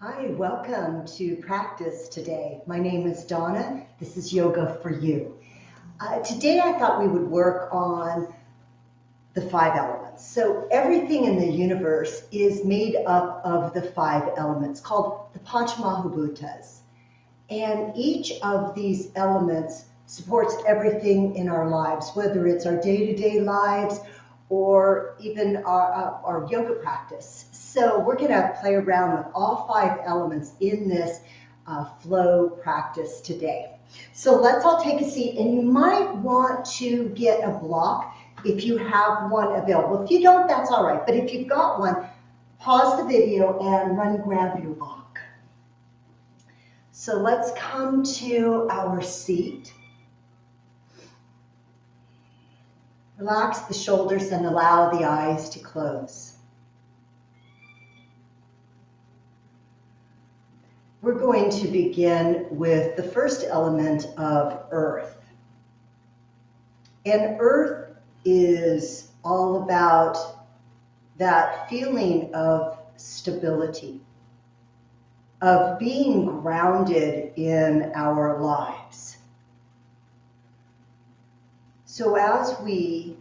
Hi, welcome to practice today. My name is Donna. This is Yoga for You. Today I thought we would work on the five elements. So everything in the universe is made up of the five elements called the Pancha Mahabutas. And each of these elements supports everything in our lives, whether it's our day-to-day lives or even our yoga practice. So we're going to play around with all five elements in this flow practice today. So let's all take a seat, and you might want to get a block if you have one available. If you don't, that's all right. But if you've got one, pause the video and run grab your block. So let's come to our seat. Relax the shoulders and allow the eyes to close. We're going to begin with the first element of earth. And earth is all about that feeling of stability, of being grounded in our lives. So as we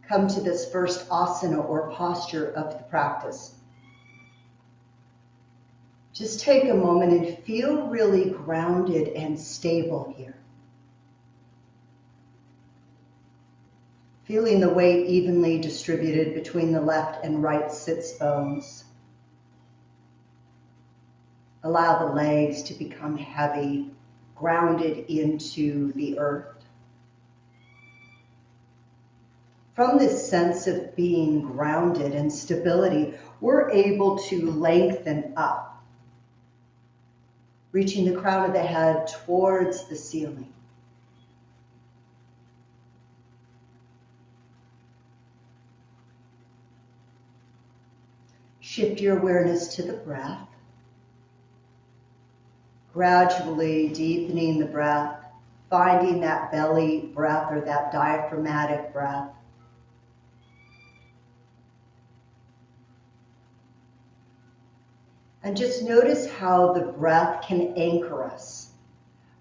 come to this first asana or posture of the practice, just take a moment and feel really grounded and stable here. Feeling the weight evenly distributed between the left and right sits bones. Allow the legs to become heavy, grounded into the earth. From this sense of being grounded and stability, we're able to lengthen up, reaching the crown of the head towards the ceiling. Shift your awareness to the breath, gradually deepening the breath, finding that belly breath or that diaphragmatic breath. And just notice how the breath can anchor us,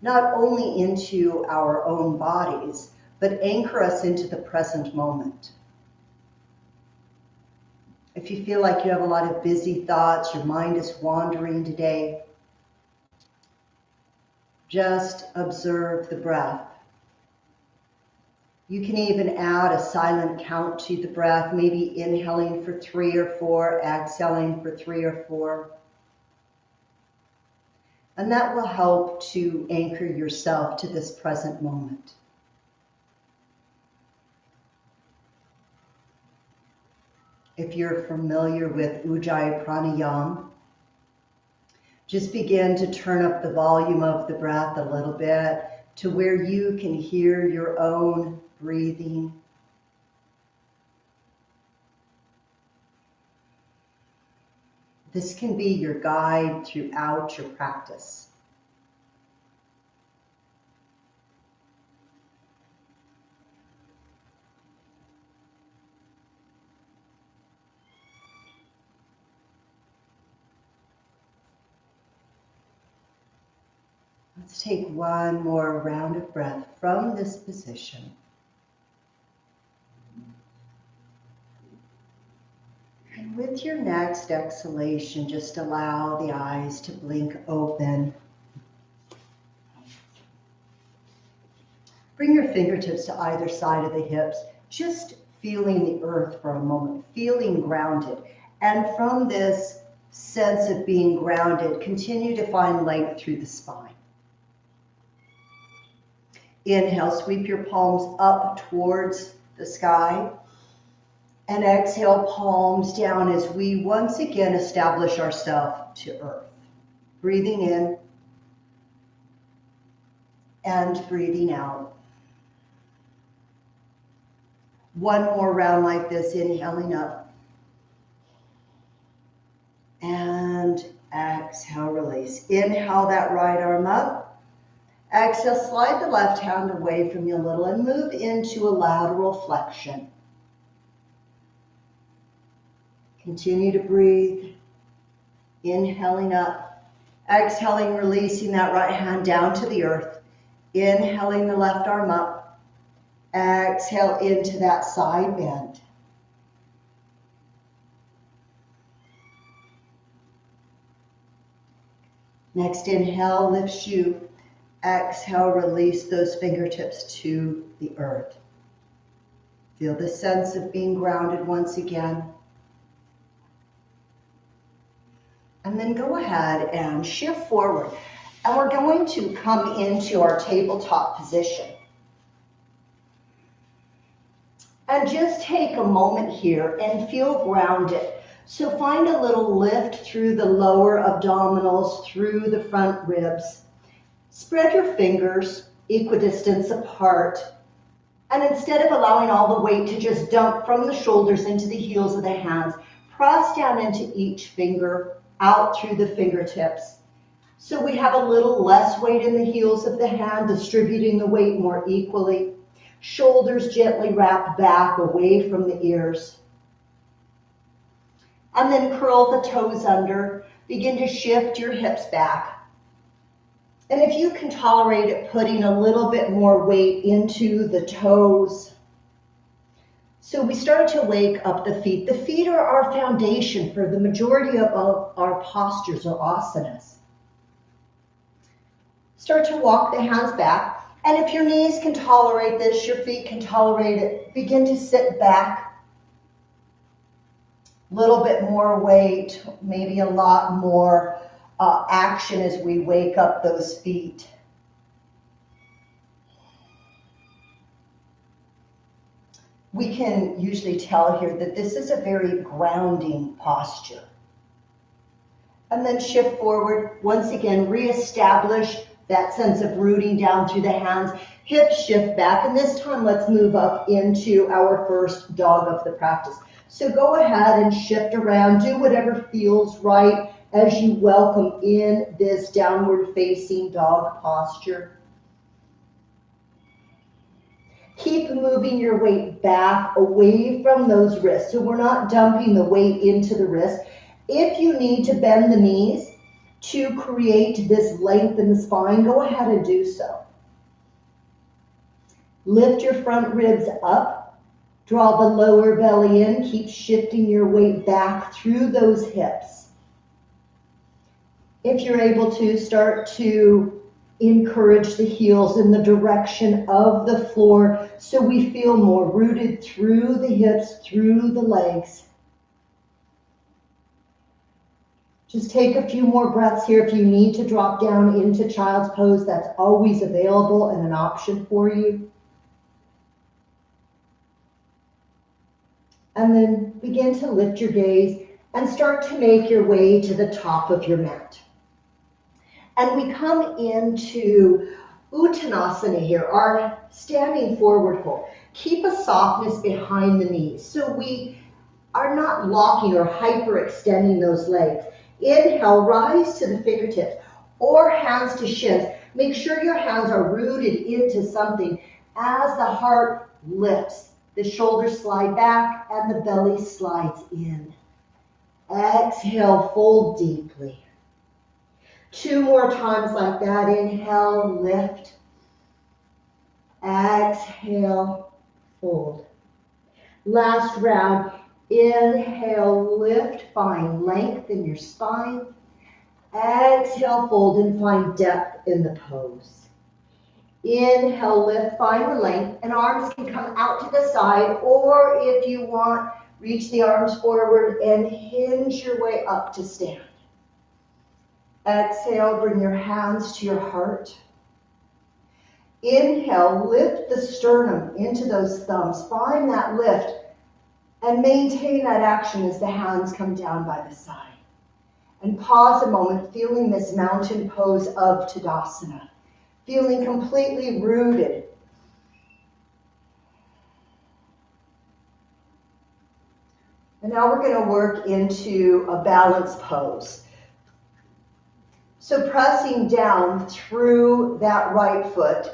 not only into our own bodies, but anchor us into the present moment. If you feel like you have a lot of busy thoughts, your mind is wandering today, just observe the breath. You can even add a silent count to the breath, maybe inhaling for 3 or 4, exhaling for 3 or 4. And that will help to anchor yourself to this present moment. If you're familiar with Ujjayi Pranayama, just begin to turn up the volume of the breath a little bit to where you can hear your own breathing. This can be your guide throughout your practice. Let's take one more round of breath from this position. And with your next exhalation, just allow the eyes to blink open. Bring your fingertips to either side of the hips, just feeling the earth for a moment, feeling grounded. And from this sense of being grounded, continue to find length through the spine. Inhale, sweep your palms up towards the sky. And exhale, palms down as we once again establish ourselves to earth. Breathing in and breathing out. One more round like this, inhaling up. And exhale, release. Inhale that right arm up. Exhale, slide the left hand away from you a little and move into a lateral flexion. Continue to breathe Inhaling up, exhaling, releasing that right hand down to the earth. Inhaling the left arm up, exhale into that side bend. Next inhale lifts you, exhale, release those fingertips to the earth. Feel the sense of being grounded once again. And then go ahead and shift forward. And we're going to come into our tabletop position. And just take a moment here and feel grounded. So find a little lift through the lower abdominals, through the front ribs. Spread your fingers equidistance apart. And instead of allowing all the weight to just dump from the shoulders into the heels of the hands, press down into each finger, out through the fingertips. So we have a little less weight in the heels of the hand, distributing the weight more equally. Shoulders gently wrap back away from the ears. And then curl the toes under. Begin to shift your hips back. And if you can tolerate it, putting a little bit more weight into the toes. So we start to wake up the feet. The feet are our foundation for the majority of our postures or asanas. Start to walk the hands back. And if your knees can tolerate this, your feet can tolerate it, begin to sit back. A little bit more weight, maybe a lot more action as we wake up those feet. We can usually tell here that this is a very grounding posture. And then shift forward. Once again, reestablish that sense of rooting down through the hands. Hips shift back. And this time, let's move up into our first dog of the practice. So go ahead and shift around. Do whatever feels right as you welcome in this downward facing dog posture. Keep moving your weight back away from those wrists. So we're not dumping the weight into the wrist. If you need to bend the knees to create this length in the spine, go ahead and do so. Lift your front ribs up. Draw the lower belly in. Keep shifting your weight back through those hips. If you're able to, start to encourage the heels in the direction of the floor so we feel more rooted through the hips, through the legs. Just take a few more breaths here. If you need to drop down into child's pose, that's always available and an option for you. And then begin to lift your gaze and start to make your way to the top of your mat. And we come into Uttanasana here, our standing forward hold. Keep a softness behind the knees so we are not locking or hyperextending those legs. Inhale, rise to the fingertips or hands to shins. Make sure your hands are rooted into something as the heart lifts. The shoulders slide back and the belly slides in. Exhale, fold deeply. 2 more times like that. Inhale, lift. Exhale, fold. Last round. Inhale, lift. Find length in your spine. Exhale, fold and find depth in the pose. Inhale, lift. Find the length. And arms can come out to the side. Or if you want, reach the arms forward and hinge your way up to stand. Exhale, bring your hands to your heart. Inhale, lift the sternum into those thumbs. Find that lift and maintain that action as the hands come down by the side. And pause a moment, feeling this mountain pose of Tadasana. Feeling completely rooted. And now we're going to work into a balance pose. So pressing down through that right foot,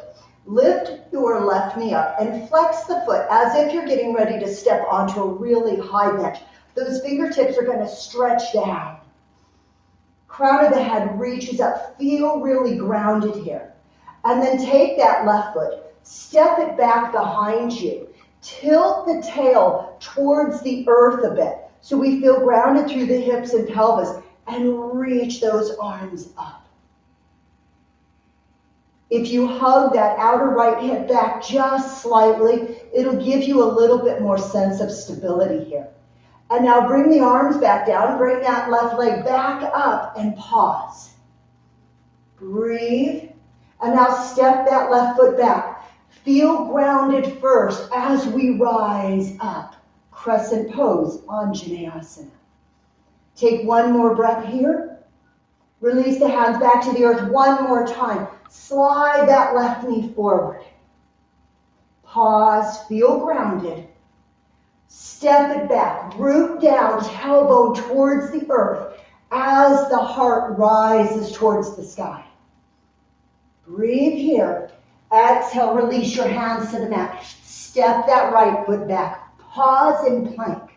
lift your left knee up and flex the foot as if you're getting ready to step onto a really high bench. Those fingertips are going to stretch down. Crown of the head reaches up. Feel really grounded here. And then take that left foot. Step it back behind you. Tilt the tail towards the earth a bit so we feel grounded through the hips and pelvis, and reach those arms up. If you hug that outer right hip back just slightly, it'll give you a little bit more sense of stability here. And now bring the arms back down, bring that left leg back up and pause. Breathe, and now step that left foot back. Feel grounded first as we rise up. Crescent pose, Anjaneyasana. Take one more breath here. Release the hands back to the earth one more time. Slide that left knee forward. Pause, feel grounded. Step it back, root down, tailbone towards the earth as the heart rises towards the sky. Breathe here. Exhale, release your hands to the mat. Step that right foot back. Pause in plank.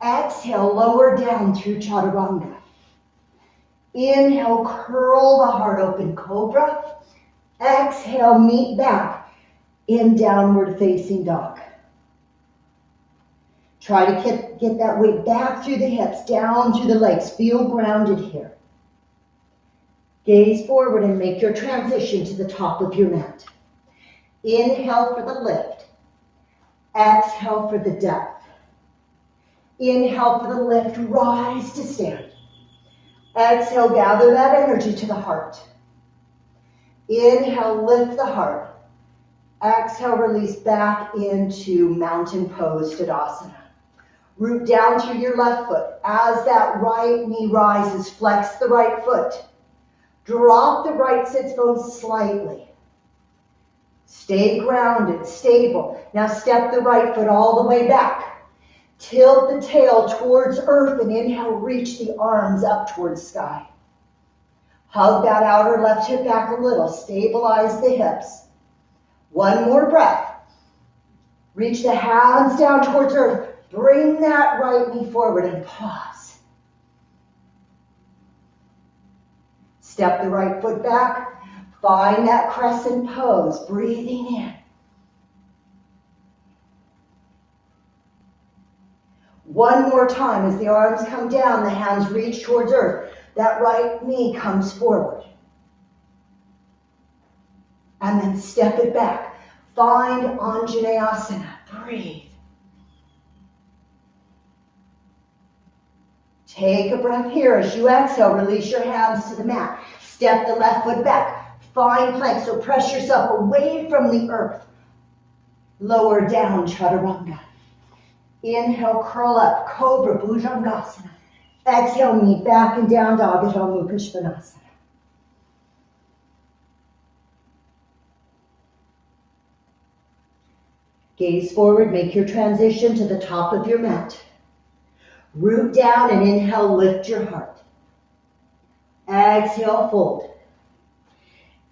Exhale, lower down through chaturanga. Inhale, curl the heart open, cobra. Exhale, meet back in downward facing dog. Try to get that weight back through the hips, down through the legs. Feel grounded here. Gaze forward and make your transition to the top of your mat. Inhale for the lift. Exhale for the depth. Inhale for the lift, rise to stand. Exhale, gather that energy to the heart. Inhale, lift the heart. Exhale, release back into mountain pose, Tadasana. Root down through your left foot. As that right knee rises, flex the right foot. Drop the right sits bone slightly. Stay grounded, stable. Now step the right foot all the way back. Tilt the tail towards earth and inhale, reach the arms up towards sky. Hug that outer left hip back a little. Stabilize the hips. One more breath. Reach the hands down towards earth. Bring that right knee forward and pause. Step the right foot back. Find that crescent pose, breathing in. One more time as the arms come down, the hands reach towards earth. That right knee comes forward. And then step it back. Find Anjaneyasana. Breathe. Take a breath here. As you exhale, release your hands to the mat. Step the left foot back. Find plank, so press yourself away from the earth. Lower down, chaturanga. Inhale, curl up, cobra, bhujangasana. Exhale, meet back and down, dog, Adho Mukha Svanasana. Gaze forward, make your transition to the top of your mat. Root down and inhale, lift your heart. Exhale, fold.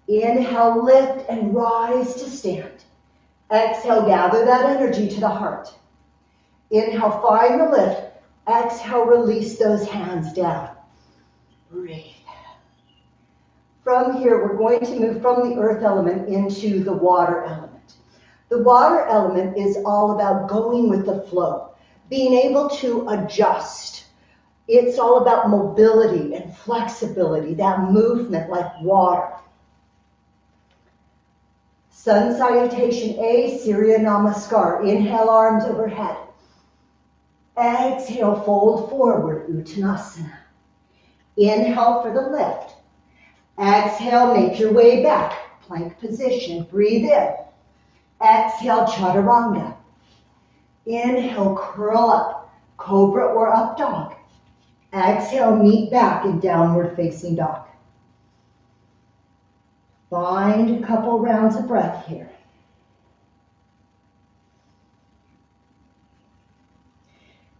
Inhale, lift and rise to stand. Exhale, gather that energy to the heart. Inhale, find the lift. Exhale, release those hands down. Breathe. From here, we're going to move from the earth element into the water element. The water element is all about going with the flow, being able to adjust. It's all about mobility and flexibility, that movement like water. Sun salutation A, Surya Namaskar. Inhale, arms overhead. Exhale, fold forward, Uttanasana. Inhale for the lift. Exhale, make your way back. Plank position, breathe in. Exhale, chaturanga. Inhale, curl up, cobra or up dog. Exhale, meet back in downward facing dog. Find a couple rounds of breath here.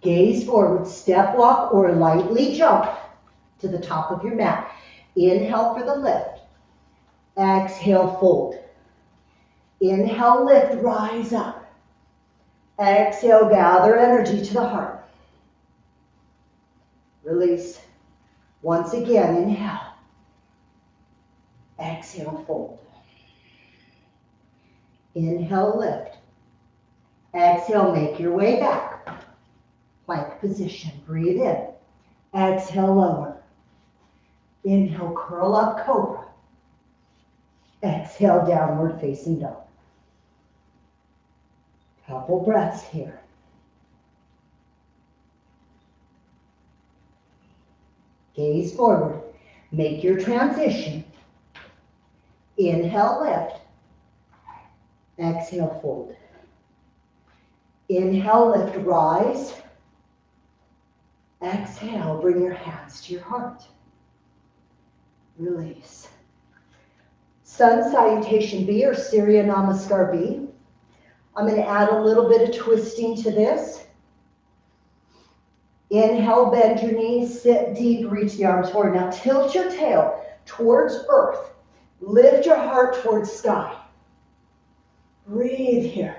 Gaze forward, step walk or lightly jump to the top of your mat. Inhale for the lift. Exhale, fold. Inhale, lift, rise up. Exhale, gather energy to the heart. Release. Once again, inhale. Exhale, fold. Inhale, lift. Exhale, make your way back. Plank position. Breathe in. Exhale, lower. Inhale, curl up, cobra. Exhale, downward facing dog. Couple breaths here. Gaze forward. Make your transition. Inhale, lift. Exhale, fold. Inhale, lift, rise. Exhale, bring your hands to your heart. Release. Sun Salutation B or Surya Namaskar B. I'm going to add a little bit of twisting to this. Inhale, bend your knees, sit deep, reach the arms forward. Now tilt your tail towards earth. Lift your heart towards sky. Breathe here.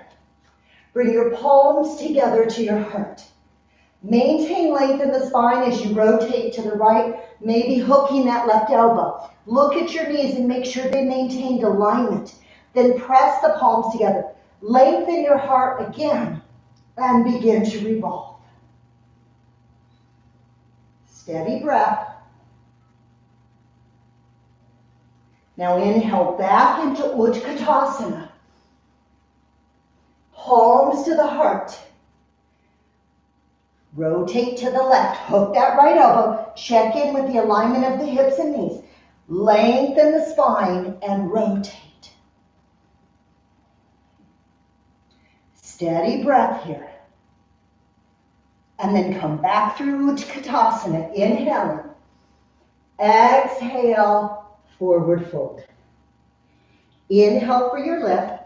Bring your palms together to your heart. Maintain length in the spine as you rotate to the right, maybe hooking that left elbow. Look at your knees and make sure they maintained alignment. Then press the palms together. Lengthen your heart again and begin to revolve. Steady breath. Now inhale back into Utkatasana. Palms to the heart. Rotate to the left. Hook that right elbow. Check in with the alignment of the hips and knees. Lengthen the spine and rotate. Steady breath here. And then come back through Utkatasana. Inhaling. Exhale, forward fold. Inhale for your lift.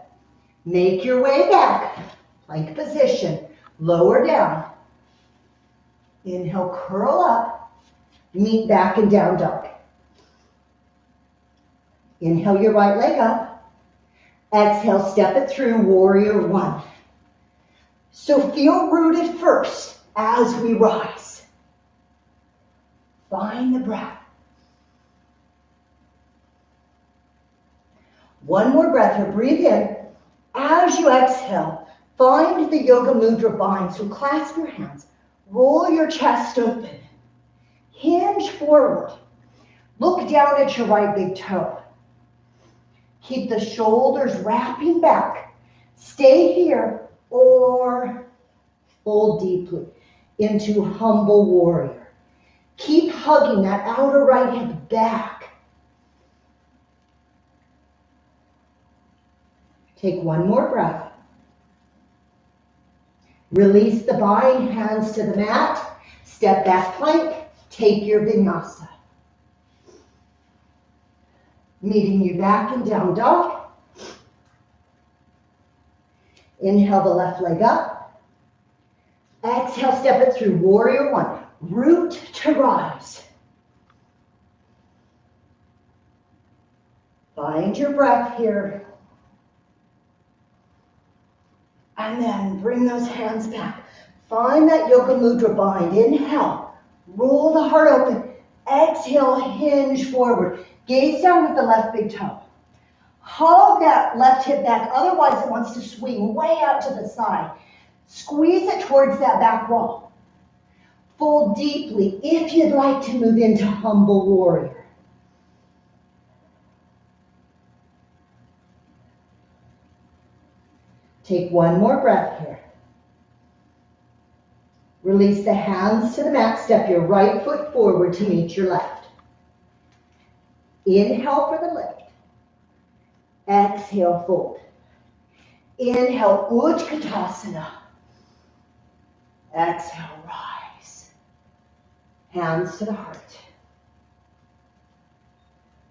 Make your way back. Plank position. Lower down. Inhale, curl up. Meet back and down dog. Inhale your right leg up. Exhale, step it through, warrior one. So feel rooted first as we rise. Find the breath. One more breath here. Breathe in. As you exhale, find the Yoga Mudra bind. So clasp your hands. Roll your chest open. Hinge forward. Look down at your right big toe. Keep the shoulders wrapping back. Stay here or fold deeply into humble warrior. Keep hugging that outer right hip back. Take one more breath. Release the bind, hands to the mat. Step back plank. Take your vinyasa. Meeting you back and down dog. Inhale the left leg up. Exhale, step it through, warrior one. Root to rise. Find your breath here. And then bring those hands back. Find that Yoga Mudra bind. Inhale, roll the heart open. Exhale, hinge forward. Gaze down with the left big toe. Hug that left hip back, otherwise it wants to swing way out to the side. Squeeze it towards that back wall. Fold deeply if you'd like to move into humble warrior. Take one more breath here. Release the hands to the mat. Step your right foot forward to meet your left. Inhale for the lift. Exhale, fold. Inhale, Utkatasana. Exhale, rise. Hands to the heart.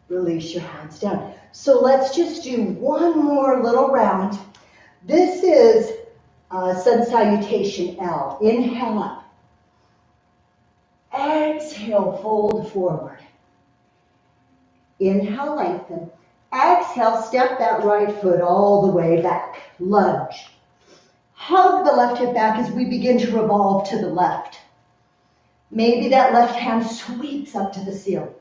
Release your hands down. So let's just do one more little round. This is Sun Salutation L. Inhale up. Exhale, fold forward. Inhale, lengthen. Exhale, step that right foot all the way back. Lunge. Hug the left hip back as we begin to revolve to the left. Maybe that left hand sweeps up to the ceiling.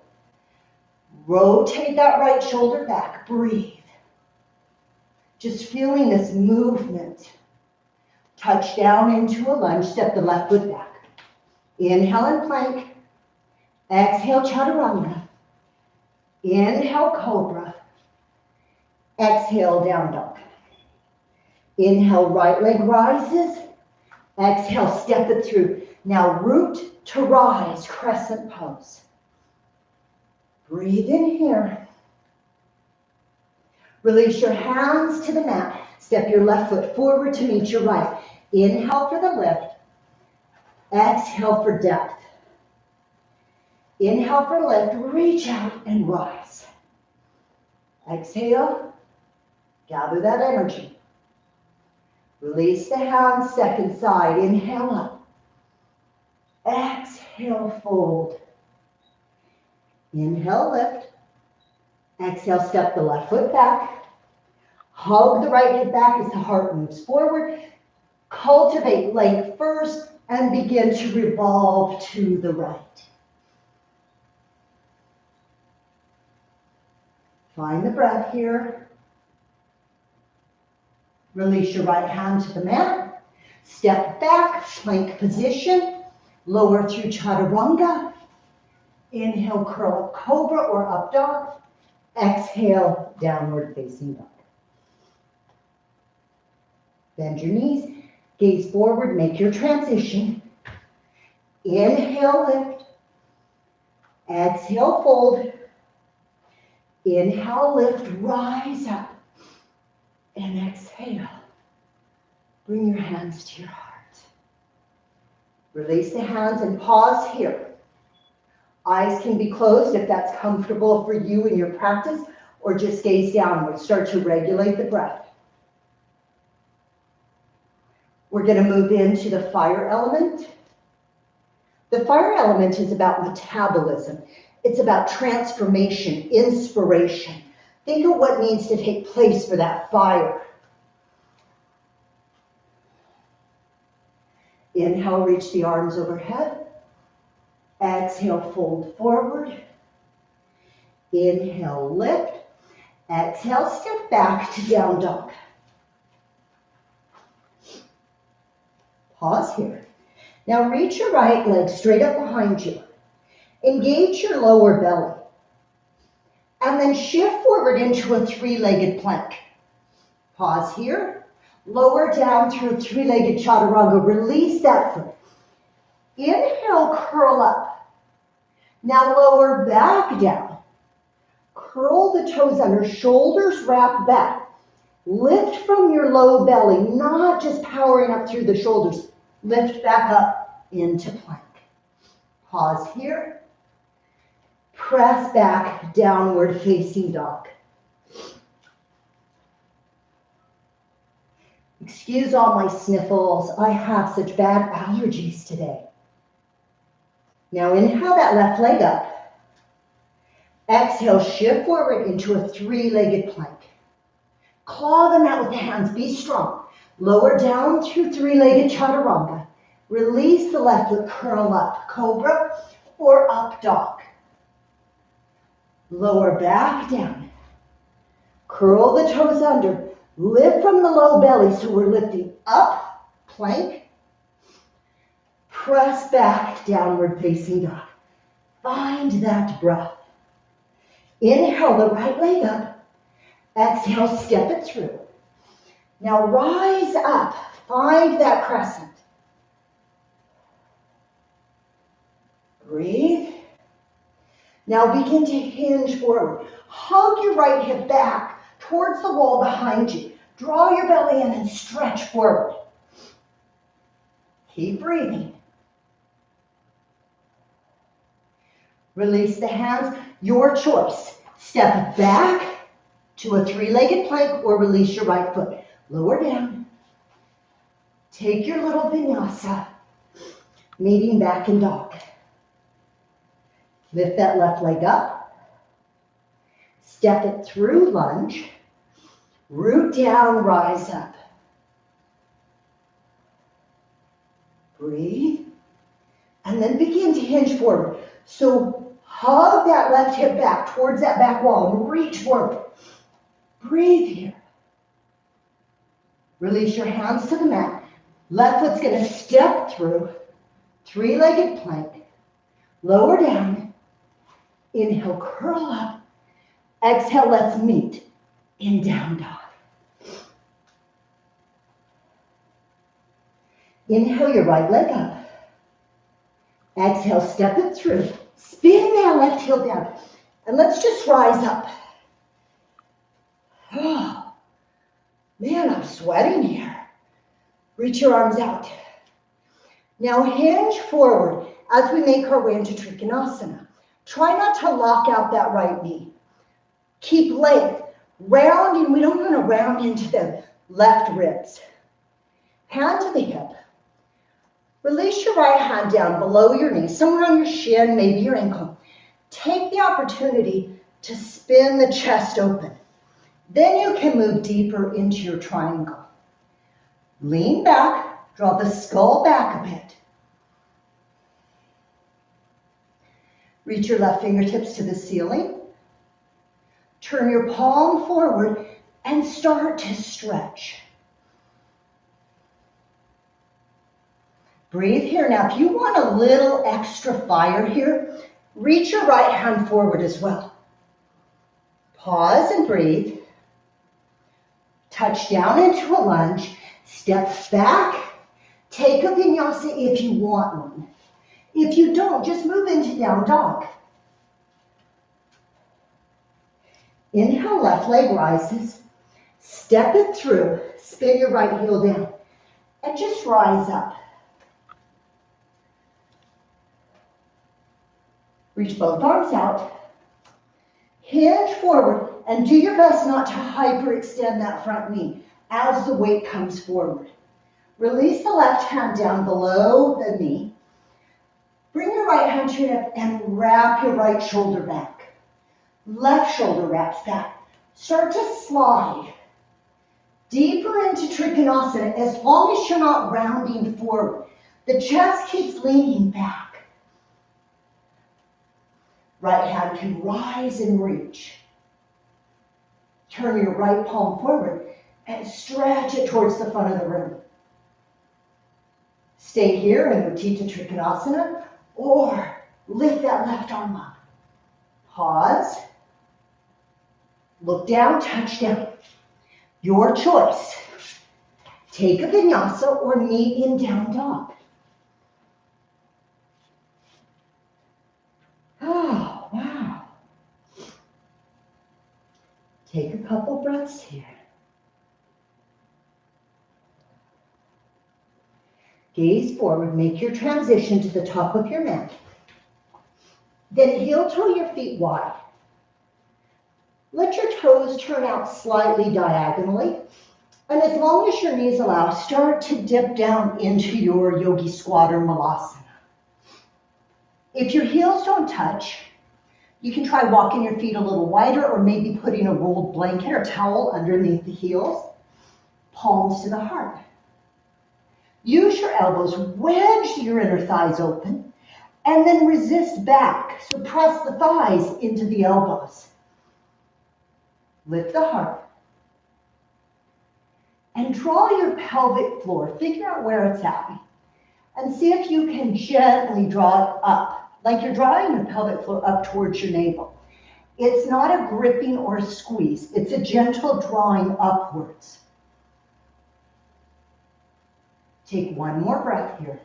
Rotate that right shoulder back. Breathe. Just feeling this movement. Touch down into a lunge. Step the left foot back. Inhale and plank. Exhale, chaturanga. Inhale, cobra. Exhale, down dog. Inhale, right leg rises. Exhale, step it through. Now root to rise, crescent pose. Breathe in here. Release your hands to the mat. Step your left foot forward to meet your right. Inhale for the lift. Exhale for depth. Inhale for lift. Reach out and rise. Exhale. Gather that energy. Release the hands, second side. Inhale up. Exhale, fold. Inhale, lift. Exhale, step the left foot back. Hug the right hip back as the heart moves forward. Cultivate length first and begin to revolve to the right. Find the breath here. Release your right hand to the mat. Step back, plank position. Lower through chaturanga. Inhale, curl up cobra or up dog. Exhale, downward facing dog. Bend your knees, gaze forward, make your transition. Inhale, lift. Exhale, fold. Inhale, lift, rise up. And exhale. Bring your hands to your heart. Release the hands and pause here. Eyes can be closed if that's comfortable for you in your practice, or just gaze downward. Start to regulate the breath. We're going to move into the fire element. The fire element is about metabolism. It's about transformation, inspiration. Think of what needs to take place for that fire. Inhale, reach the arms overhead. Exhale, fold forward. Inhale, lift. Exhale, step back to down dog. Pause here. Now reach your right leg straight up behind you. Engage your lower belly. And then shift forward into a three-legged plank. Pause here. Lower down through a three-legged chaturanga. Release that foot. Inhale, curl up. Now lower back down. Curl the toes under, shoulders wrap back. Lift from your low belly, not just powering up through the shoulders. Lift back up into plank. Pause here. Press back, downward facing dog. Excuse all my sniffles. I have such bad allergies today. Now inhale that left leg up. Exhale, shift forward into a three-legged plank. Claw the mat with the hands, be strong. Lower down through three-legged chaturanga. Release the left foot, curl up, cobra or up dog. Lower back down. Curl the toes under. Lift from the low belly, so we're lifting up, plank. Press back, downward facing dog. Find that breath. Inhale the right leg up. Exhale, step it through. Now rise up. Find that crescent. Breathe. Now begin to hinge forward. Hug your right hip back towards the wall behind you. Draw your belly in and stretch forward. Keep breathing. Release the hands, your choice. Step back to a three-legged plank or release your right foot. Lower down. Take your little vinyasa, meeting back in dog. Lift that left leg up. Step it through lunge. Root down, rise up. Breathe. And then begin to hinge forward. So hug that left hip back towards that back wall and reach forward. Breathe here. Release your hands to the mat. Left foot's going to step through. Three-legged plank. Lower down. Inhale, curl up. Exhale, let's meet in down dog. Inhale your right leg up. Exhale, step it through. Spin that left heel down. And let's just rise up. Oh, man, I'm sweating here. Reach your arms out. Now hinge forward as we make our way into Trikonasana. Try not to lock out that right knee. Keep length. Rounding, we don't want to round into the left ribs. Hand to the hip. Release your right hand down below your knee, somewhere on your shin, maybe your ankle. Take the opportunity to spin the chest open. Then you can move deeper into your triangle. Lean back, draw the skull back a bit. Reach your left fingertips to the ceiling. Turn your palm forward and start to stretch. Breathe here. Now, if you want a little extra fire here, reach your right hand forward as well. Pause and breathe. Touch down into a lunge. Step back. Take a vinyasa if you want one. If you don't, just move into down dog. Inhale, left leg rises. Step it through. Spin your right heel down. And just rise up. Reach both arms out. Hinge forward and do your best not to hyperextend that front knee as the weight comes forward. Release the left hand down below the knee. Bring your right hand to your hip and wrap your right shoulder back. Left shoulder wraps back. Start to slide deeper into Trikonasana as long as you're not rounding forward. The chest keeps leaning back. Right hand can rise and reach. Turn your right palm forward and stretch it towards the front of the room. Stay here in Utthita Trikonasana or lift that left arm up. Pause. Look down, touch down. Your choice. Take a vinyasa or meet in down dog. Oh, wow. Take a couple breaths here. Gaze forward, make your transition to the top of your mat. Then heel toe your feet wide. Let your toes turn out slightly diagonally. And as long as your knees allow, start to dip down into your yogi squat or malasana. If your heels don't touch, you can try walking your feet a little wider or maybe putting a rolled blanket or towel underneath the heels. Palms to the heart. Use your elbows, wedge your inner thighs open, and then resist back. So press the thighs into the elbows. Lift the heart. And draw your pelvic floor. Figure out where it's at. And see if you can gently draw it up, like you're drawing your pelvic floor up towards your navel. It's not a gripping or a squeeze. It's a gentle drawing upwards. Take one more breath here.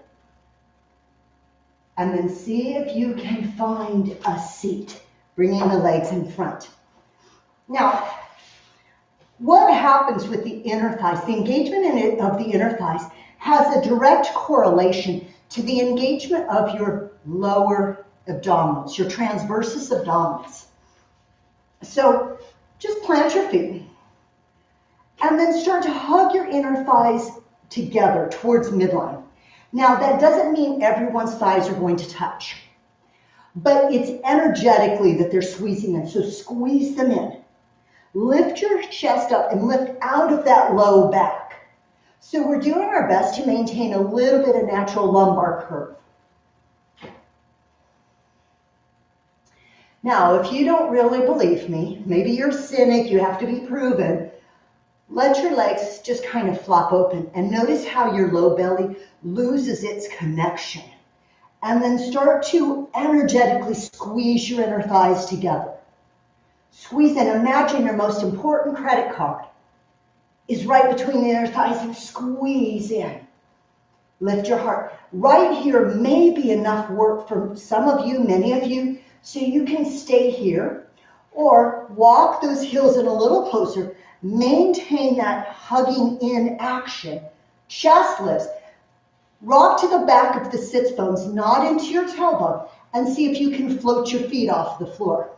And then see if you can find a seat, bringing the legs in front. Now, what happens with the inner thighs? The engagement of the inner thighs has a direct correlation to the engagement of your lower abdominals, your transversus abdominis. So just plant your feet and then start to hug your inner thighs together towards midline. Now, that doesn't mean everyone's thighs are going to touch, but it's energetically that they're squeezing in. So squeeze them in. Lift your chest up and lift out of that low back. So we're doing our best to maintain a little bit of natural lumbar curve. Now, if you don't really believe me, maybe you're a cynic, you have to be proven, let your legs just kind of flop open and notice how your low belly loses its connection. And then start to energetically squeeze your inner thighs together. Squeeze in. Imagine your most important credit card is right between the inner thighs and squeeze in. Lift your heart. Right here may be enough work for some of you, many of you, so you can stay here or walk those heels in a little closer. Maintain that hugging in action. Chest lifts. Rock to the back of the sits bones, not into your tailbone, and see if you can float your feet off the floor.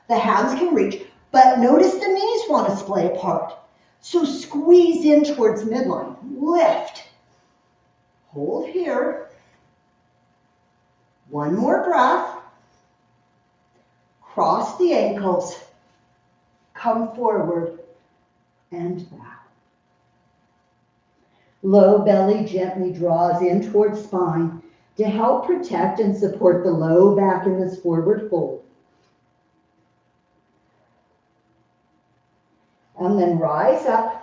The hands can reach, but notice the knees want to splay apart. So squeeze in towards midline. Lift. Hold here. One more breath. Cross the ankles. Come forward and back. Low belly gently draws in towards spine to help protect and support the low back in this forward fold. And then rise up.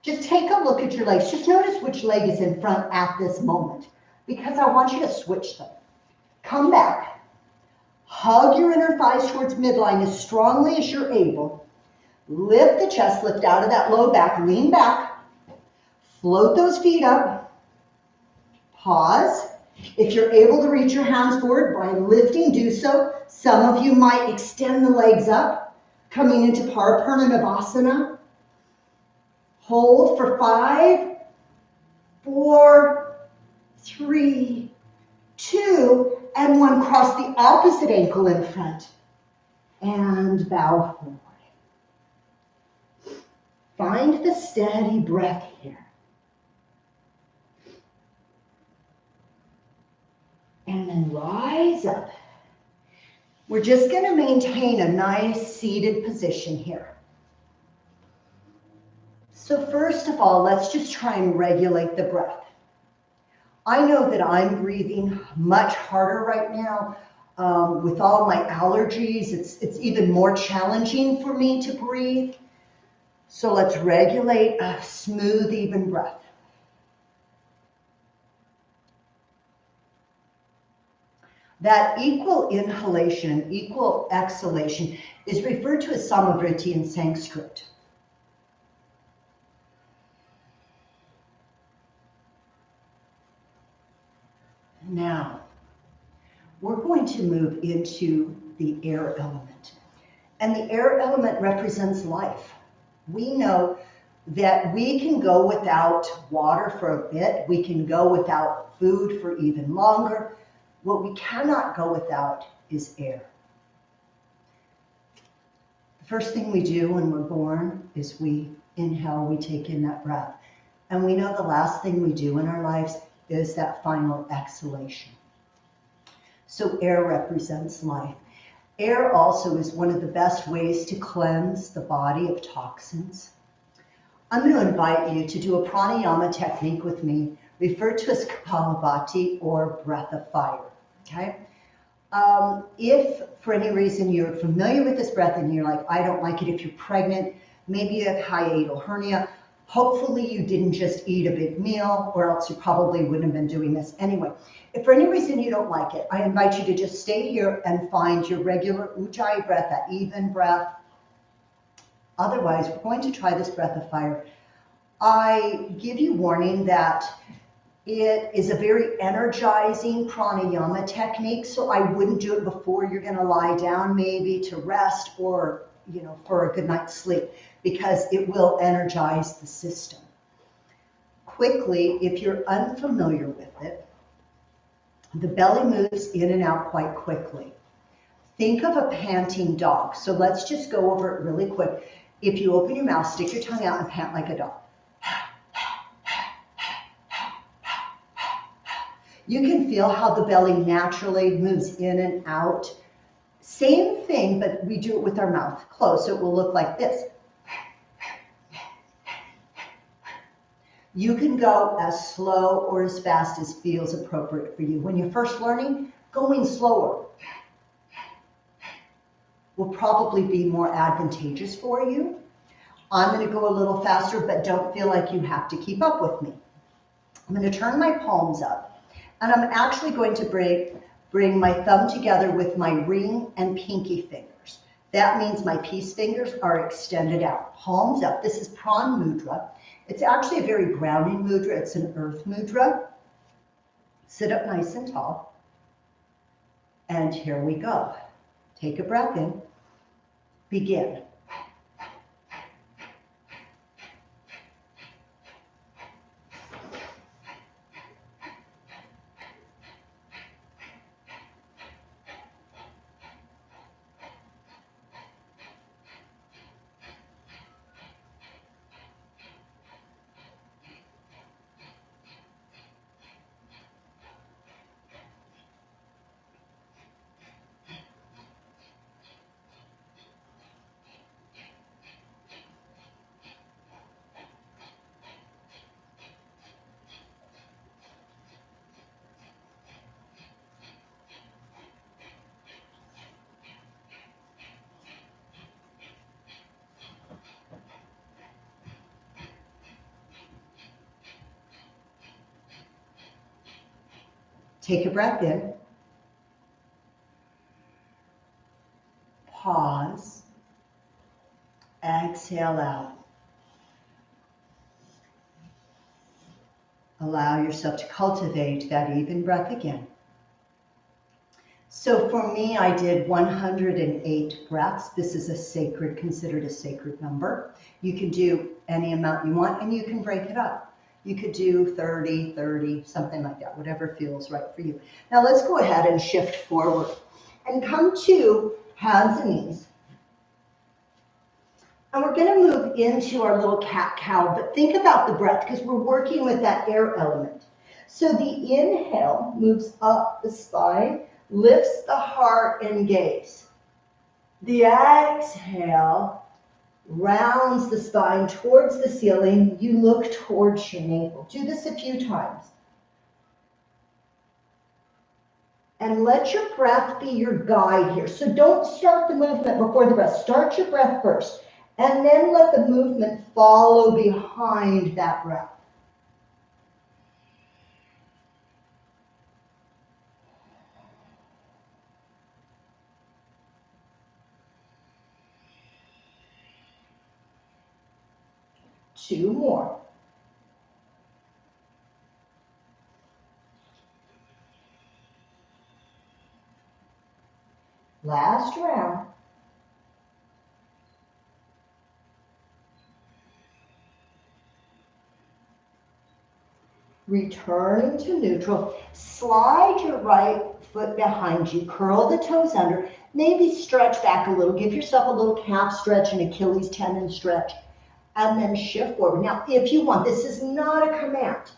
Just take a look at your legs. Just notice which leg is in front at this moment, because I want you to switch them. Come back. Hug your inner thighs towards midline as strongly as you're able. Lift the chest, lift out of that low back, lean back. Float those feet up. Pause. If you're able to reach your hands forward by lifting, do so. Some of you might extend the legs up, coming into Parapurnamabhasana. Hold for 5, 4, 3, 2, and 1. Cross the opposite ankle in front. And bow forward. Find the steady breath here. And then rise up. We're just going to maintain a nice seated position here. So first of all, let's just try and regulate the breath. I know that I'm breathing much harder right now. With all my allergies, it's even more challenging for me to breathe. So let's regulate a smooth, even breath. That equal inhalation, equal exhalation is referred to as samavriti in Sanskrit. Now, we're going to move into the air element. And the air element represents life. We know that we can go without water for a bit. We can go without food for even longer. What we cannot go without is air. The first thing we do when we're born is we inhale, we take in that breath. And we know the last thing we do in our lives is that final exhalation. So air represents life. Air also is one of the best ways to cleanse the body of toxins. I'm going to invite you to do a pranayama technique with me, referred to as Kapalabhati or breath of fire. Okay? If for any reason you're familiar with this breath and you're like, I don't like it, if you're pregnant, maybe you have hiatal hernia, hopefully you didn't just eat a big meal, or else you probably wouldn't have been doing this anyway. If for any reason you don't like it, I invite you to just stay here and find your regular ujjayi breath, that even breath. Otherwise, we're going to try this breath of fire. I give you warning that it is a very energizing pranayama technique, so I wouldn't do it before you're going to lie down, maybe to rest or, for a good night's sleep, because it will energize the system. Quickly, if you're unfamiliar with it, the belly moves in and out quite quickly. Think of a panting dog. So let's just go over it really quick. If you open your mouth, stick your tongue out and pant like a dog. You can feel how the belly naturally moves in and out. Same thing, but we do it with our mouth closed, so it will look like this. You can go as slow or as fast as feels appropriate for you. When you're first learning, going slower. will probably be more advantageous for you. I'm going to go a little faster, but don't feel like you have to keep up with me. I'm going to turn my palms up, and I'm actually going to bring my thumb together with my ring and pinky fingers. That means my peace fingers are extended out, palms up. This is Pran Mudra. It's actually a very grounding mudra. It's an earth mudra. Sit up nice and tall. And here we go. Take a breath in. Begin. Take a breath in. Pause. Exhale out. Allow yourself to cultivate that even breath again. So for me, I did 108 breaths. This is considered a sacred number. You can do any amount you want, and you can break it up. You could do 30, something like that, whatever feels right for you. Now let's go ahead and shift forward and come to hands and knees. And we're going to move into our little cat-cow, but think about the breath because we're working with that air element. So the inhale moves up the spine, lifts the heart and gaze. The exhale rounds the spine towards the ceiling. You look towards your navel. Do this a few times. And let your breath be your guide here. So don't start the movement before the breath. Start your breath first. And then let the movement follow behind that breath. Two more. Last round. Returning to neutral. Slide your right foot behind you. Curl the toes under. Maybe stretch back a little. Give yourself a little calf stretch and Achilles tendon stretch. And then shift forward. Now, if you want, this is not a command.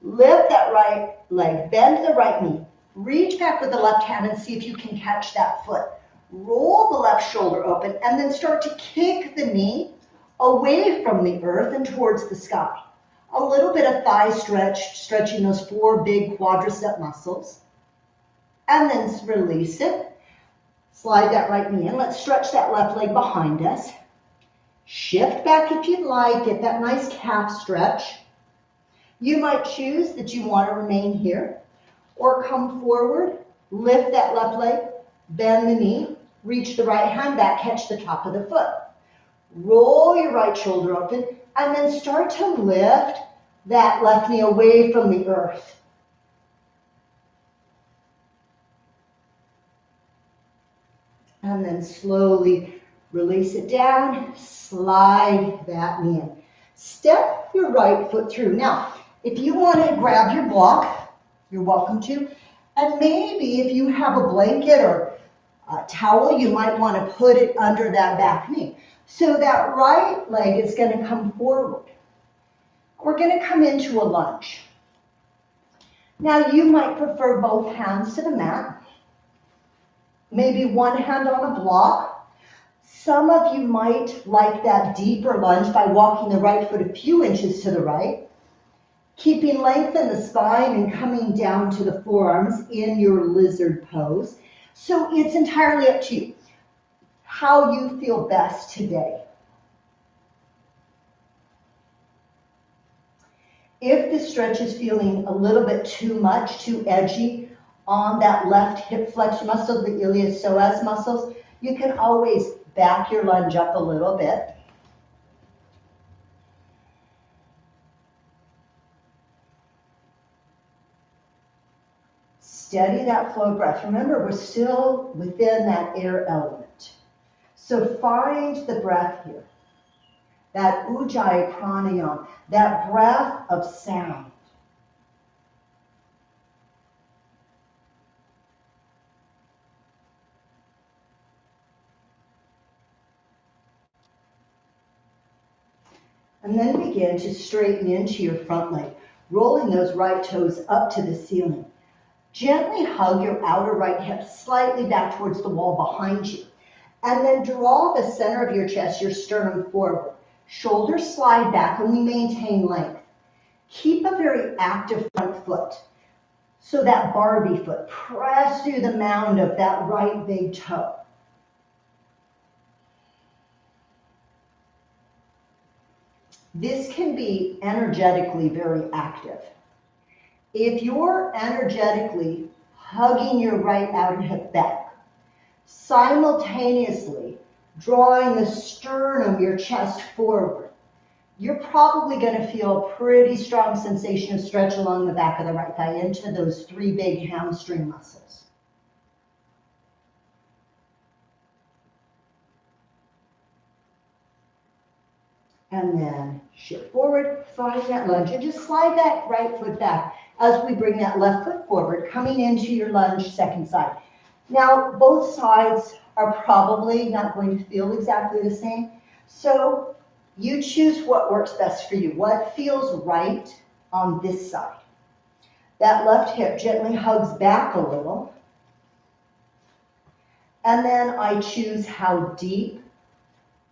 Lift that right leg, bend the right knee, reach back with the left hand and see if you can catch that foot. Roll the left shoulder open and then start to kick the knee away from the earth and towards the sky. A little bit of thigh stretch, stretching those 4 big quadricep muscles. And then release it. Slide that right knee in. Let's stretch that left leg behind us. Shift back if you'd like, get that nice calf stretch. You might choose that you want to remain here or come forward, lift that left leg, bend the knee, reach the right hand back, catch the top of the foot. Roll your right shoulder open and then start to lift that left knee away from the earth. And then slowly release it down, slide that knee in. Step your right foot through. Now, if you want to grab your block, you're welcome to. And maybe if you have a blanket or a towel, you might want to put it under that back knee. So that right leg is going to come forward. We're going to come into a lunge. Now, you might prefer both hands to the mat. Maybe one hand on a block. Some of you might like that deeper lunge by walking the right foot a few inches to the right, keeping length in the spine and coming down to the forearms in your lizard pose. So it's entirely up to you. how you feel best today. If the stretch is feeling a little bit too much, too edgy on that left hip flexor muscle, the iliopsoas muscles, you can always back your lunge up a little bit. Steady that flow of breath. Remember, we're still within that air element. So find the breath here. That ujjayi pranayama, that breath of sound. And then begin to straighten into your front leg, rolling those right toes up to the ceiling. Gently hug your outer right hip slightly back towards the wall behind you. And then draw the center of your chest, your sternum forward. Shoulders slide back and we maintain length. Keep a very active front foot. So that Barbie foot, press through the mound of that right big toe. This can be energetically very active. If you're energetically hugging your right outer hip back, simultaneously drawing the sternum, your chest forward, you're probably going to feel a pretty strong sensation of stretch along the back of the right thigh into those three big hamstring muscles. And then shift forward, find that lunge, and just slide that right foot back as we bring that left foot forward, coming into your lunge second side. Now, both sides are probably not going to feel exactly the same, so you choose what works best for you, what feels right on this side. That left hip gently hugs back a little, and then I choose how deep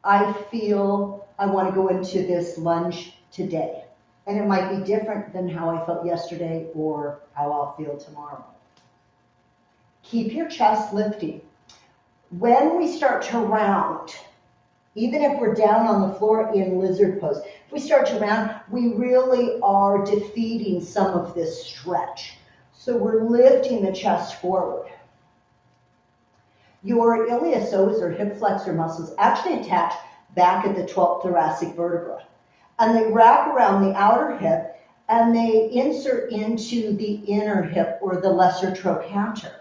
I feel I want to go into this lunge today. And it might be different than how I felt yesterday or how I'll feel tomorrow. Keep your chest lifting. When we start to round, even if we're down on the floor in lizard pose, if we start to round, we really are defeating some of this stretch. So we're lifting the chest forward. Your iliopsoas or hip flexor muscles actually attach back at the 12th thoracic vertebra. And they wrap around the outer hip and they insert into the inner hip or the lesser trochanter.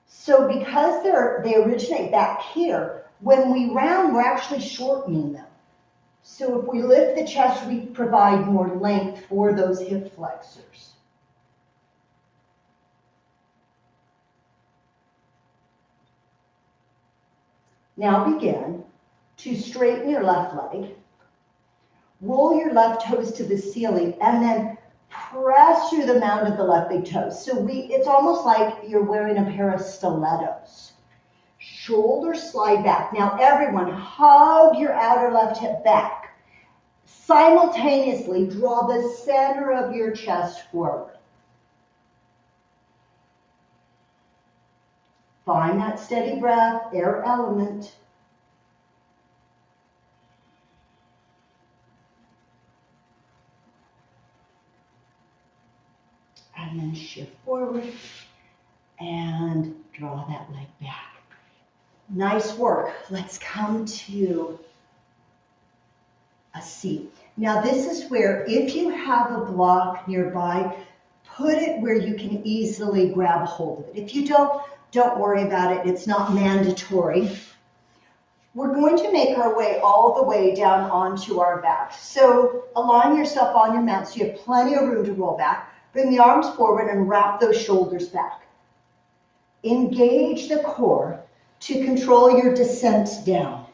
So because they originate back here, when we round, we're actually shortening them. So if we lift the chest, we provide more length for those hip flexors. Now begin to straighten your left leg, roll your left toes to the ceiling, and then press through the mound of the left big toe. So it's almost like you're wearing a pair of stilettos. Shoulders slide back. Now everyone, hug your outer left hip back. Simultaneously draw the center of your chest forward. Find that steady breath, air element. And then shift forward and draw that leg back. Nice work. Let's come to a seat. Now this is where if you have a block nearby, put it where you can easily grab a hold of it. If you don't worry about it. It's not mandatory. We're going to make our way all the way down onto our back. So align yourself on your mat so you have plenty of room to roll back. Bring the arms forward and wrap those shoulders back. Engage the core to control your descent down.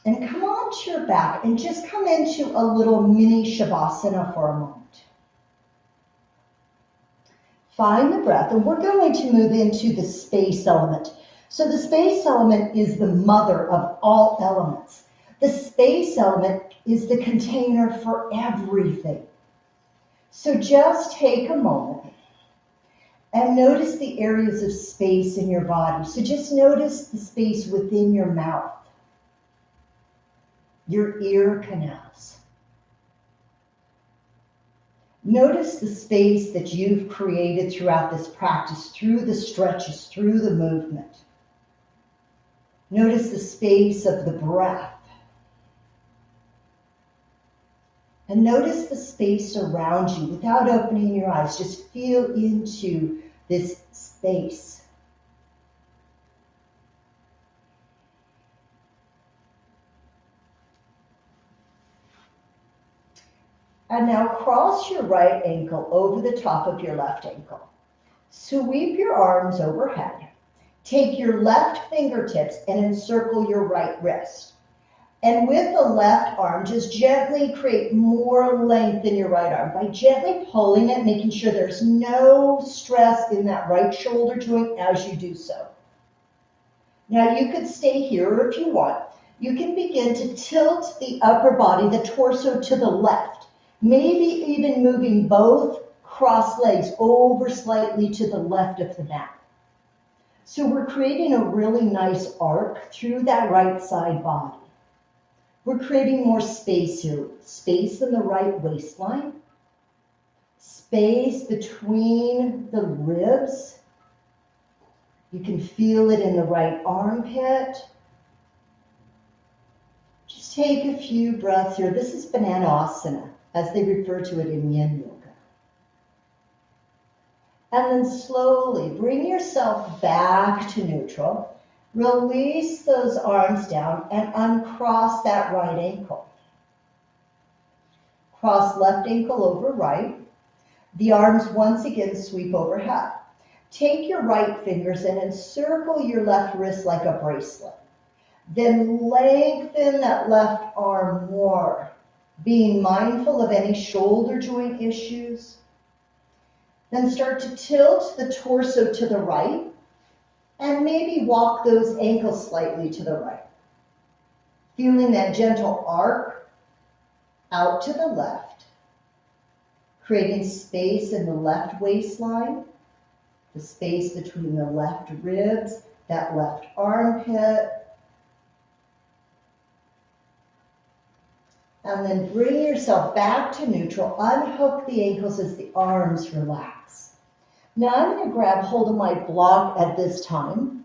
And come onto your back and just come into a little mini Shavasana for a moment. Find the breath, and we're going to move into the space element. So the space element is the mother of all elements. The space element is the container for everything. So just take a moment And notice the areas of space in your body. So just notice the space within your mouth, your ear canals. Notice the space that you've created throughout this practice, through the stretches, through the movement. Notice the space of the breath. And notice the space around you without opening your eyes. Just feel into this space. And now cross your right ankle over the top of your left ankle. Sweep your arms overhead. Take your left fingertips and encircle your right wrist. And with the left arm, just gently create more length in your right arm by gently pulling it, making sure there's no stress in that right shoulder joint as you do so. Now you could stay here, or if you want, you can begin to tilt the upper body, the torso, to the left. Maybe even moving both cross legs over slightly to the left of the mat. So we're creating a really nice arc through that right side body. We're creating more space here. Space in the right waistline. Space between the ribs. You can feel it in the right armpit. Just take a few breaths here. This is Bananasana, as they refer to it in Yin Yoga. And then slowly bring yourself back to neutral. Release those arms down and uncross that right ankle. Cross left ankle over right. The arms once again sweep overhead. Take your right fingers and encircle your left wrist like a bracelet. Then lengthen that left arm more, being mindful of any shoulder joint issues. Then start to tilt the torso to the right and maybe walk those ankles slightly to the right. Feeling that gentle arc out to the left, creating space in the left waistline, the space between the left ribs, that left armpit. And then bring yourself back to neutral. Unhook the ankles as the arms relax. Now I'm going to grab hold of my block at this time.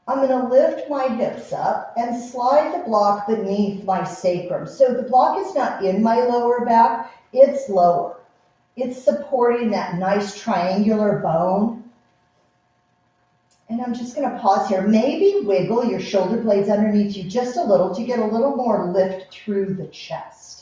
I'm going to lift my hips up and slide the block beneath my sacrum. So the block is not in my lower back, it's lower. It's supporting that nice triangular bone. And I'm just going to pause here. Maybe wiggle your shoulder blades underneath you just a little to get a little more lift through the chest.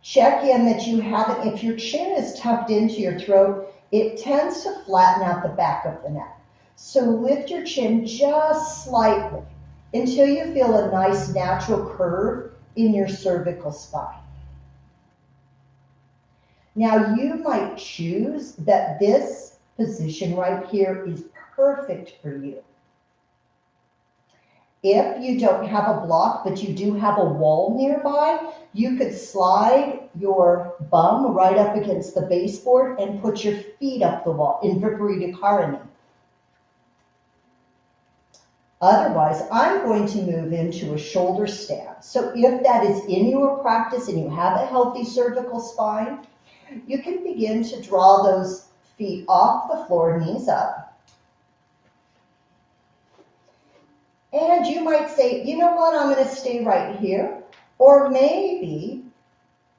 Check in that you haven't, if your chin is tucked into your throat, it tends to flatten out the back of the neck. So lift your chin just slightly until you feel a nice natural curve in your cervical spine. Now you might choose that this position right here is perfect for you. If you don't have a block, but you do have a wall nearby, you could slide your bum right up against the baseboard and put your feet up the wall in Viparita Karani. Otherwise, I'm going to move into a shoulder stand. So if that is in your practice and you have a healthy cervical spine, you can begin to draw those feet off the floor, knees up. And you might say, you know what, I'm going to stay right here. Or maybe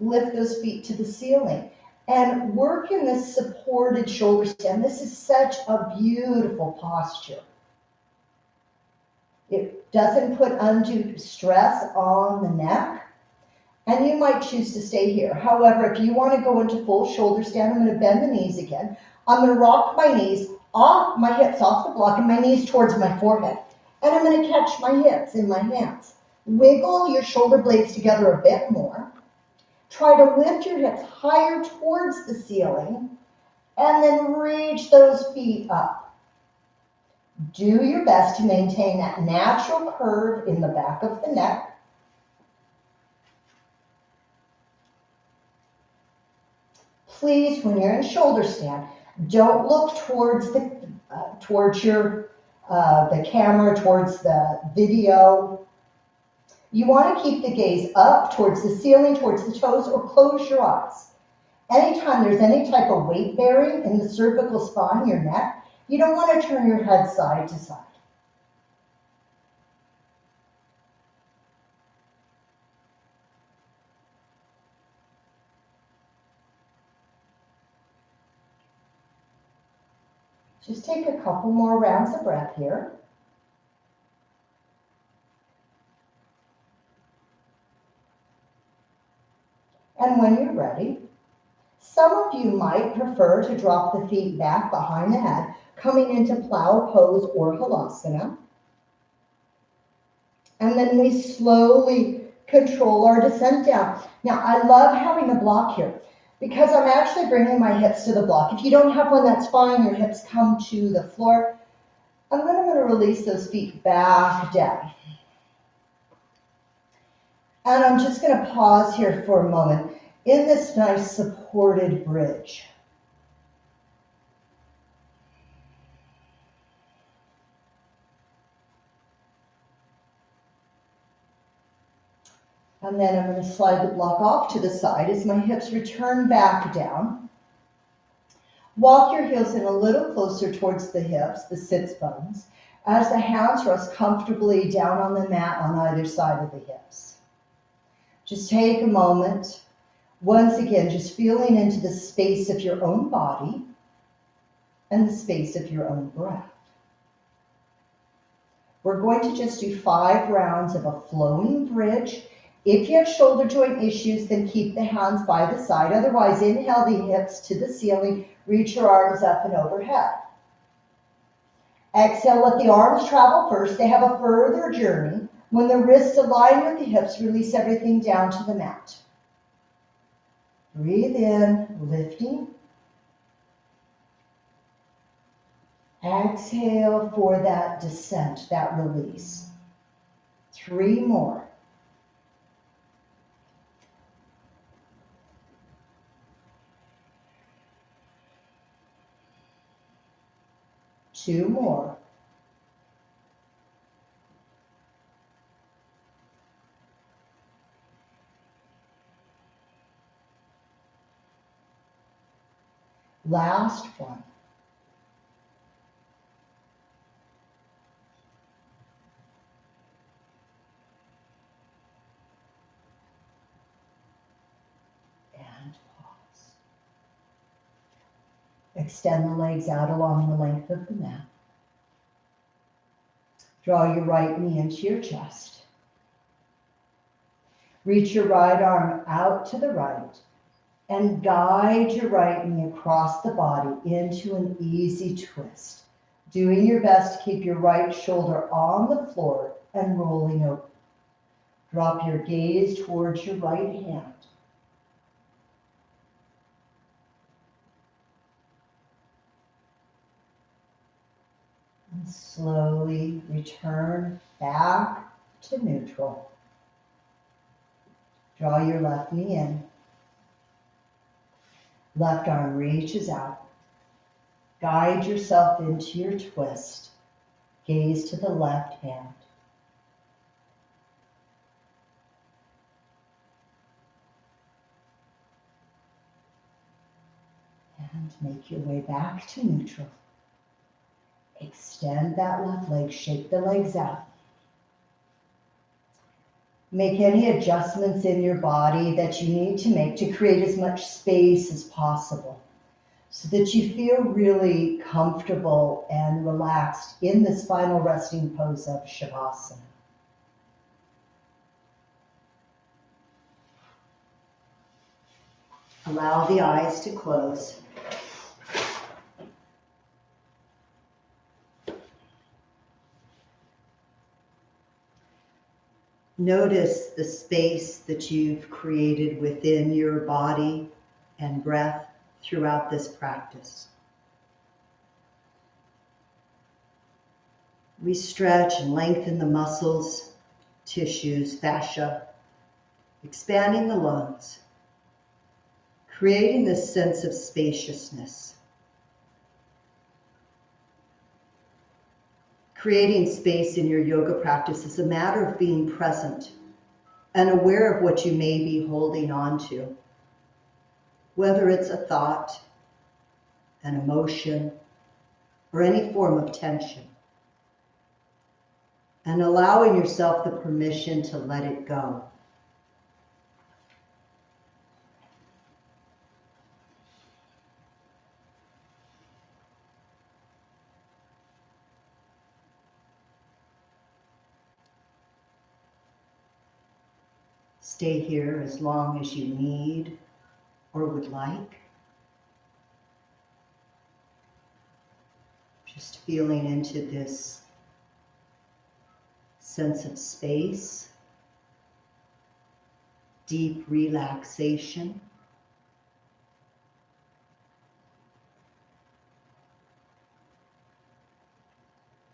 lift those feet to the ceiling and work in this supported shoulder stand. This is such a beautiful posture. It doesn't put undue stress on the neck. And you might choose to stay here. However, if you want to go into full shoulder stand, I'm going to bend the knees again. I'm going to rock my knees off, my hips off the block and my knees towards my forehead. And I'm going to catch my hips in my hands. Wiggle your shoulder blades together a bit more. Try to lift your hips higher towards the ceiling and then reach those feet up. Do your best to maintain that natural curve in the back of the neck. please, when you're in shoulder stand, don't look towards the camera, towards the video. You want to keep the gaze up towards the ceiling, towards the toes, or close your eyes. Anytime there's any type of weight bearing in the cervical spine, your neck, you don't want to turn your head side to side. Just take a couple more rounds of breath here. And when you're ready, some of you might prefer to drop the feet back behind the head, coming into plow pose or halasana. And then we slowly control our descent down. Now, I love having a block here because I'm actually bringing my hips to the block. If you don't have one, that's fine. Your hips come to the floor. And then I'm going to release those feet back down. And I'm just going to pause here for a moment in this nice supported bridge. And then I'm going to slide the block off to the side as my hips return back down. Walk your heels in a little closer towards the hips, the sits bones, as the hands rest comfortably down on the mat on either side of the hips. Just take a moment, once again, just feeling into the space of your own body and the space of your own breath. We're going to just do 5 rounds of a flowing bridge. If you have shoulder joint issues, then keep the hands by the side. Otherwise, inhale the hips to the ceiling, reach your arms up and overhead. Exhale, let the arms travel first. They have a further journey. When the wrists align with the hips, release everything down to the mat. Breathe in, lifting. Exhale for that descent, that release. 3 more. Two more. Last one. And pause. Extend the legs out along the length of the mat. Draw your right knee into your chest. Reach your right arm out to the right and guide your right knee across the body into an easy twist. Doing your best to keep your right shoulder on the floor and rolling over. Drop your gaze towards your right hand. And slowly return back to neutral. Draw your left knee in. Left arm reaches out. Guide yourself into your twist. Gaze to the left hand. And make your way back to neutral. Extend that left leg, shake the legs out. Make any adjustments in your body that you need to make to create as much space as possible so that you feel really comfortable and relaxed in this final resting pose of Shavasana. Allow the eyes to close. Notice the space that you've created within your body and breath throughout this practice. We stretch and lengthen the muscles, tissues, fascia, expanding the lungs, creating this sense of spaciousness. Creating space in your yoga practice is a matter of being present and aware of what you may be holding on to, whether it's a thought, an emotion, or any form of tension, and allowing yourself the permission to let it go. Stay here as long as you need or would like. Just feeling into this sense of space, deep relaxation.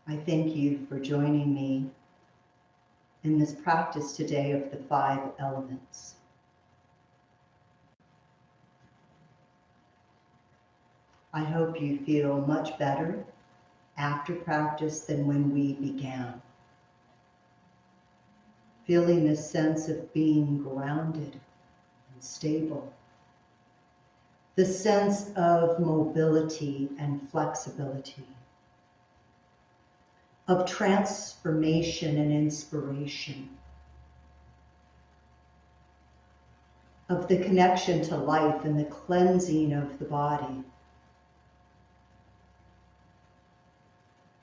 I thank you for joining me in this practice today of the 5 elements. I hope you feel much better after practice than when we began. Feeling this sense of being grounded and stable. The sense of mobility and flexibility. Of transformation and inspiration. Of the connection to life and the cleansing of the body.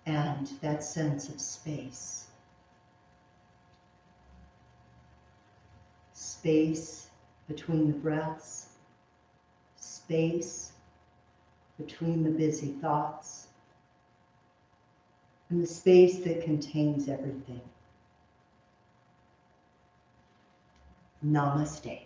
And that sense of space. Space between the breaths. Space between the busy thoughts. And the space that contains everything. Namaste.